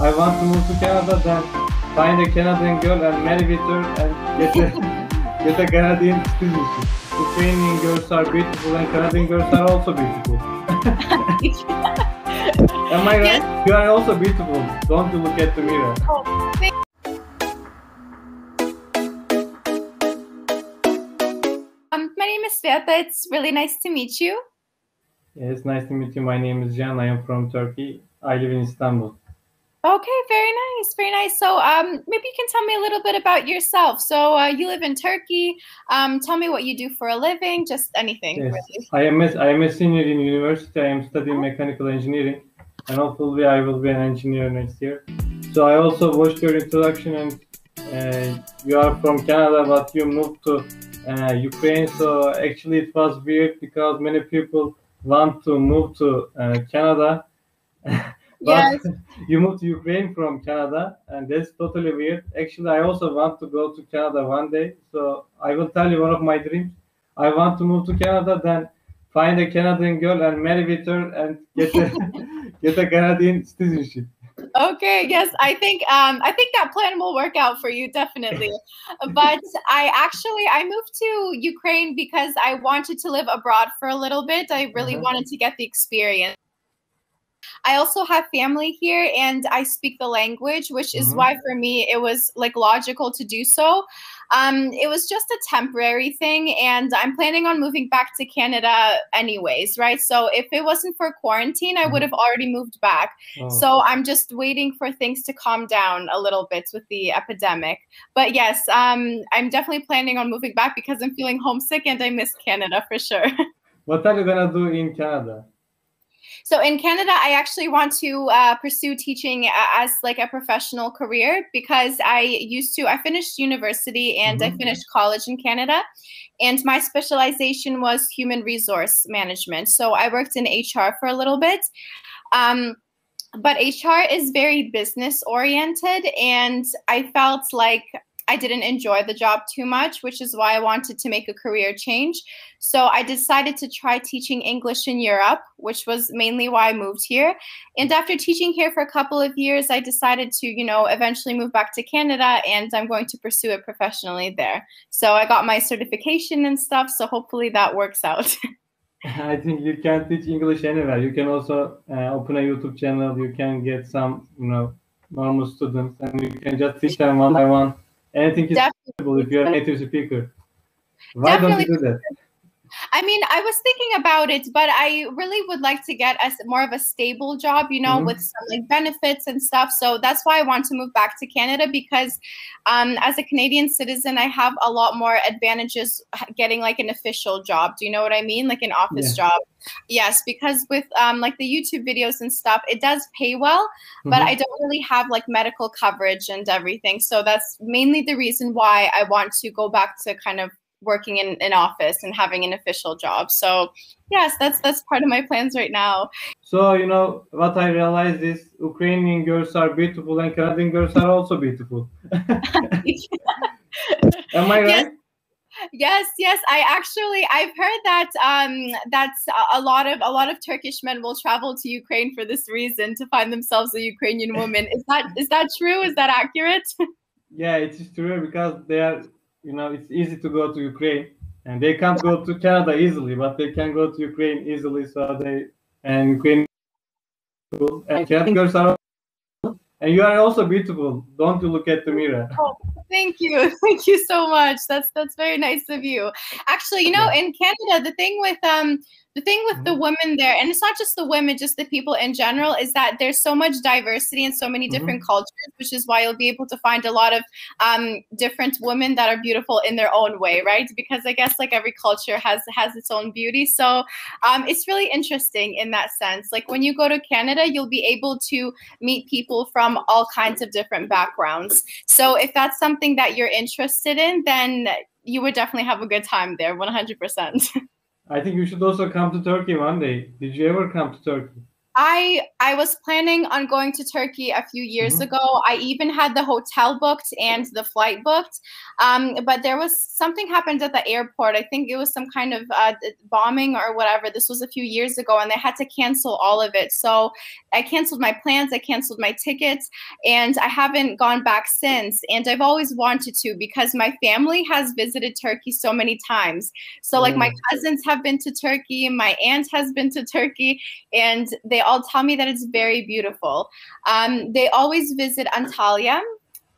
I want to move to Canada, then find a Canadian girl and marry with her and get a Canadian citizenship. Ukrainian girls are beautiful and Canadian girls are also beautiful. Am I right? Yes. You are also beautiful. Don't you look at the mirror. My name is Sveta. It's really nice to meet you. Yes, nice to meet you. My name is Can. I am from Turkey. I live in Istanbul. Okay, very nice, very nice. So maybe you can tell me a little bit about yourself. So you live in Turkey. Tell me what you do for a living, just anything. Yes. Really. I am a senior in university. I am studying mechanical engineering, and hopefully I will be an engineer next year. So I also watched your introduction, and you are from Canada, but you moved to Ukraine. So actually it was weird because many people want to move to Canada. But yes. You moved to Ukraine from Canada, and that's totally weird. Actually, I also want to go to Canada one day. So I will tell you one of my dreams. I want to move to Canada, then find a Canadian girl and marry with her and get a Canadian citizenship. Okay, yes, I think that plan will work out for you, definitely. But I moved to Ukraine because I wanted to live abroad for a little bit. I really wanted to get the experience. I also have family here and I speak the language, which is why for me it was like logical to do so. It was just a temporary thing and I'm planning on moving back to Canada anyways, right? So if it wasn't for quarantine, I would have already moved back. So I'm just waiting for things to calm down a little bit with the epidemic. But yes, I'm definitely planning on moving back because I'm feeling homesick and I miss Canada for sure. What are you gonna do in Canada? So in Canada, I actually want to pursue teaching as like a professional career because I finished university and I finished college in Canada. And my specialization was human resource management. So I worked in HR for a little bit. But HR is very business oriented. And I felt like I didn't enjoy the job too much, which is why I wanted to make a career change. So I decided to try teaching English in Europe, which was mainly why I moved here. And after teaching here for a couple of years, I decided to, eventually move back to Canada and I'm going to pursue it professionally there. So I got my certification and stuff. So hopefully that works out. I think you can teach English anywhere. You can also open a YouTube channel. You can get some, normal students and you can just teach them one by one. Anything is possible if you're a native speaker. Why don't you do that? I mean, I was thinking about it, but I really would like to get more of a stable job, with some like benefits and stuff. So that's why I want to move back to Canada because as a Canadian citizen, I have a lot more advantages getting like an official job. Do you know what I mean? Like an office job. Yes, because with like the YouTube videos and stuff, it does pay well, but I don't really have like medical coverage and everything. So that's mainly the reason why I want to go back to kind of working in an office and having an official job. So yes, that's part of my plans right now. So, what I realized is Ukrainian girls are beautiful and Canadian girls are also beautiful. Am I right? Yes. I've heard that that's a lot of Turkish men will travel to Ukraine for this reason, to find themselves a Ukrainian woman. Is that true? Is that accurate? Yeah, it is true because they are, it's easy to go to Ukraine and they can't go to Canada easily, but they can go to Ukraine easily. So Ukrainian and Canadian girls are, and you are also beautiful. Don't you look at the mirror? Oh, thank you so much. That's very nice of you. Actually, in Canada, the thing with the women there, and it's not just the women, just the people in general, is that there's so much diversity and so many different cultures, which is why you'll be able to find a lot of different women that are beautiful in their own way, right? Because I guess like every culture has its own beauty. So it's really interesting in that sense. Like when you go to Canada, you'll be able to meet people from all kinds of different backgrounds. So if that's something that you're interested in, then you would definitely have a good time there, 100%. I think you should also come to Turkey one day. Did you ever come to Turkey? I was planning on going to Turkey a few years ago. I even had the hotel booked and the flight booked, but there was something happened at the airport. I think it was some kind of bombing or whatever. This was a few years ago, and they had to cancel all of it. So I canceled my plans, I canceled my tickets, and I haven't gone back since. And I've always wanted to because my family has visited Turkey so many times. So like my cousins have been to Turkey, my aunt has been to Turkey, and they all tell me that it's very beautiful. They always visit Antalya.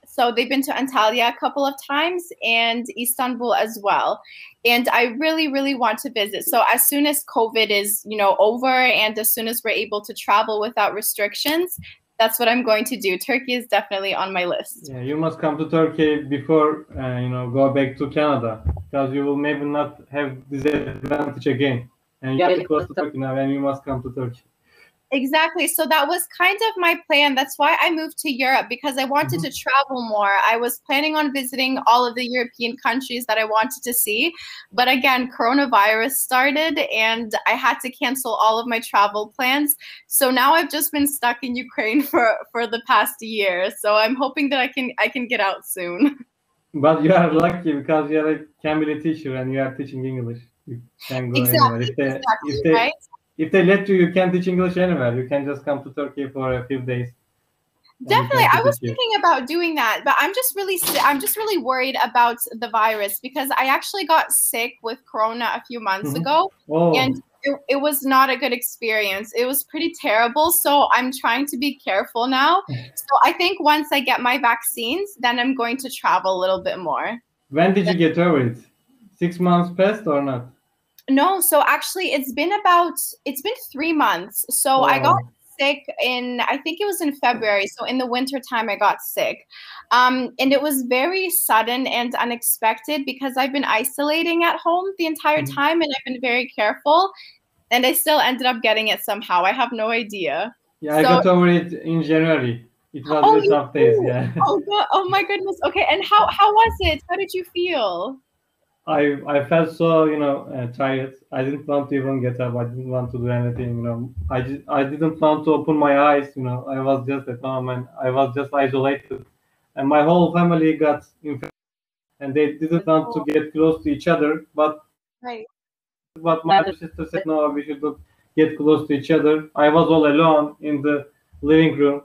So they've been to Antalya a couple of times and Istanbul as well. And I really, really want to visit. So as soon as COVID is, over and as soon as we're able to travel without restrictions, that's what I'm going to do. Turkey is definitely on my list. Yeah, you must come to Turkey before, go back to Canada, because you will maybe not have this advantage again. And you're close to Turkey now, and you must come to Turkey. Exactly. So that was kind of my plan. That's why I moved to Europe, because I wanted to travel more. I was planning on visiting all of the European countries that I wanted to see. But again, coronavirus started and I had to cancel all of my travel plans. So now I've just been stuck in Ukraine for the past year. So I'm hoping that I can get out soon. But you are lucky because you are a Cambly teacher and you are teaching English. You can go anywhere. Right? If they let you, you can teach English anywhere. You can just come to Turkey for a few days. Definitely, I was thinking about doing that, but I'm just really worried about the virus because I actually got sick with Corona a few months ago, and it was not a good experience. It was pretty terrible, so I'm trying to be careful now. So I think once I get my vaccines, then I'm going to travel a little bit more. When did you get over it? 6 months passed or not? No, so actually it's been 3 months. So I got sick I think it was in February. So in the winter time, I got sick. And it was very sudden and unexpected because I've been isolating at home the entire time and I've been very careful. And I still ended up getting it somehow. I have no idea. Yeah, I got over it in January. It was really tough days, yeah. Oh my goodness. Okay, and how was it? How did you feel? I felt so, tired. I didn't want to even get up. I didn't want to do anything, I didn't want to open my eyes, I was just at home and I was just isolated. And my whole family got infected and they didn't want to get close to each other. But my sister said, no, we shouldn't get close to each other. I was all alone in the living room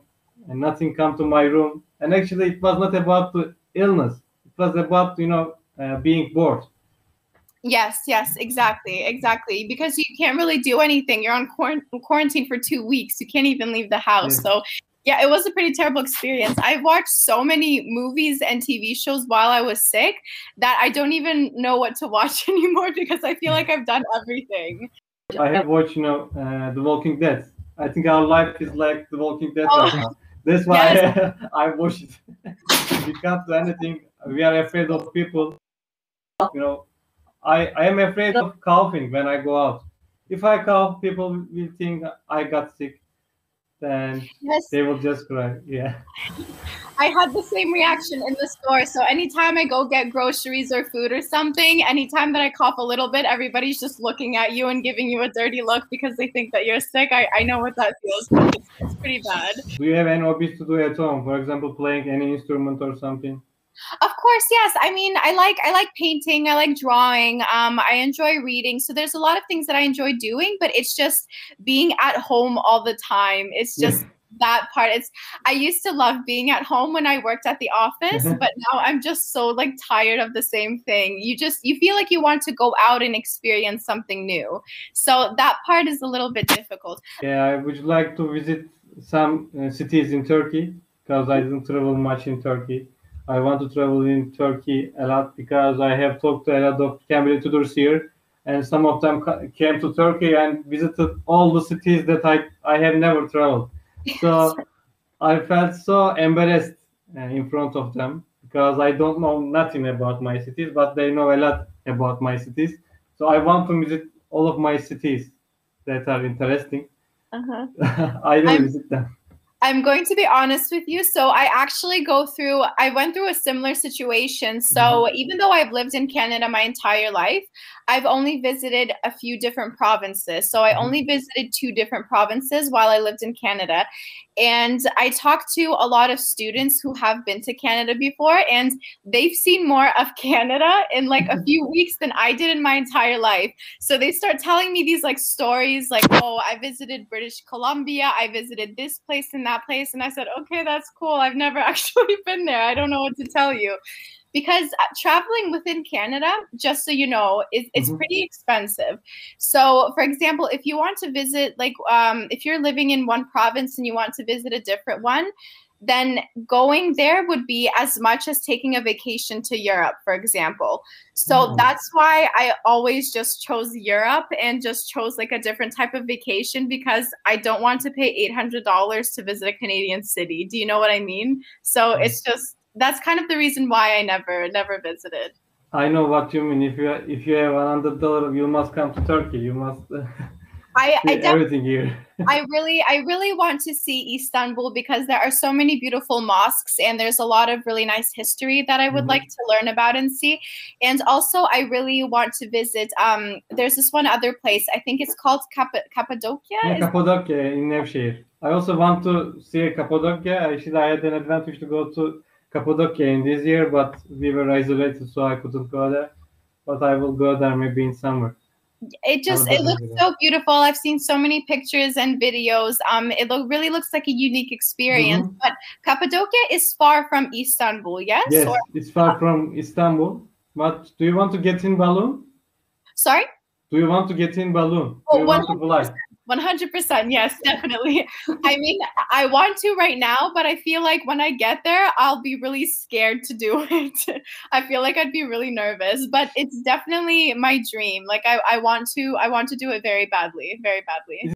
and nothing come to my room. And actually, it was not about the illness. It was about, being bored. Yes, exactly. Because you can't really do anything. You're on quarantine for 2 weeks. You can't even leave the house. So yeah, it was a pretty terrible experience. I've watched so many movies and TV shows while I was sick that I don't even know what to watch anymore because I feel like I've done everything. I have watched, The Walking Dead. I think our life is like The Walking Dead right now. That's why I watched it. We can't do anything. We are afraid of people. I am afraid of coughing when I go out. If I cough, people will think I got sick. Then they will just cry. Yeah. I had the same reaction in the store. So anytime I go get groceries or food or something, anytime that I cough a little bit, everybody's just looking at you and giving you a dirty look because they think that you're sick. I know what that feels. It's pretty bad. Do you have any hobbies to do at home? For example, playing any instrument or something? Of course, yes. I mean, I like painting. I like drawing. I enjoy reading. So there's a lot of things that I enjoy doing, but it's just being at home all the time. It's just that part. I used to love being at home when I worked at the office, but now I'm just so tired of the same thing. You feel like you want to go out and experience something new. So that part is a little bit difficult. Yeah, I would like to visit some cities in Turkey because I didn't travel much in Turkey. I want to travel in Turkey a lot because I have talked to a lot of Cambly tutors here, and some of them came to Turkey and visited all the cities that I have never traveled. So I felt so embarrassed in front of them because I don't know nothing about my cities, but they know a lot about my cities. So I want to visit all of my cities that are interesting. I will visit them. I'm going to be honest with you. So I went through a similar situation. So even though I've lived in Canada my entire life, I've only visited a few different provinces. So I only visited 2 different provinces while I lived in Canada. And I talked to a lot of students who have been to Canada before, and they've seen more of Canada in like a few weeks than I did in my entire life. So they start telling me these like stories like, oh, I visited British Columbia, I visited this place and that place. And I said, okay, that's cool. I've never actually been there. I don't know what to tell you. Because traveling within Canada, just so you know, it's pretty expensive. So, for example, if you want to visit, like, if you're living in one province and you want to visit a different one, then going there would be as much as taking a vacation to Europe, for example. So that's why I always just chose Europe and just chose like a different type of vacation, because I don't want to pay $800 to visit a Canadian city. Do you know what I mean? So it's just, that's kind of the reason why I never visited. I know what you mean. If you have $100, you must come to Turkey. You must see everything here. I really want to see Istanbul because there are so many beautiful mosques and there's a lot of really nice history that I would like to learn about and see. And also, I really want to visit. There's this one other place. I think it's called Cappadocia. Yeah, Cappadocia in Nevşehir. I also want to see Cappadocia. Actually, I had an advantage to go to Cappadocia in this year, but we were isolated, so I couldn't go there. But I will go there maybe in summer. It looks so beautiful. I've seen so many pictures and videos. It really looks like a unique experience. But Cappadocia is far from Istanbul, yes? Yes, it's far from Istanbul. But do you want to get in balloon? Sorry? Do you want to get in balloon? Do you want to fly? 100%, yes, definitely. I mean, I want to right now, but I feel like when I get there, I'll be really scared to do it. I feel like I'd be really nervous, but it's definitely my dream. Like I want to do it very badly, very badly.